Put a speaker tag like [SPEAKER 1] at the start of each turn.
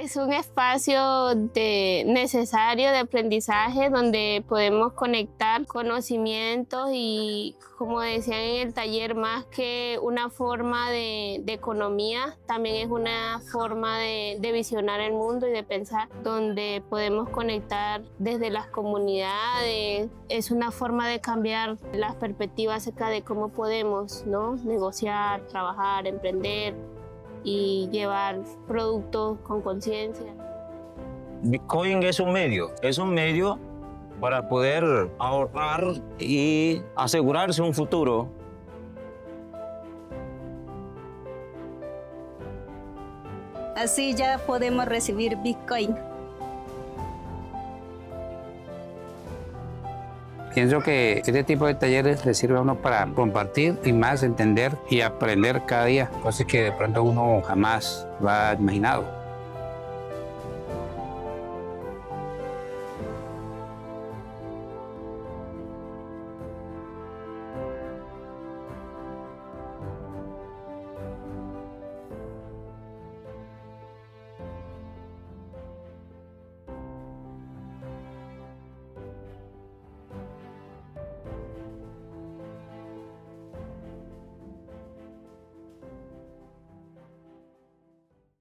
[SPEAKER 1] Es un espacio necesario de aprendizaje donde podemos conectar conocimientos y, como decían en el taller, más que una forma de economía, también es una forma de visionar el mundo y de pensar, donde podemos conectar desde las comunidades. Es una forma de cambiar las perspectivas acerca de cómo podemos, ¿no?, negociar, trabajar, emprender y llevar productos con conciencia.
[SPEAKER 2] Bitcoin es un medio para poder ahorrar y asegurarse un futuro.
[SPEAKER 3] Así ya podemos recibir Bitcoin.
[SPEAKER 4] Pienso que este tipo de talleres le sirve a uno para compartir y más entender y aprender cada día, cosas que de pronto uno jamás va imaginado.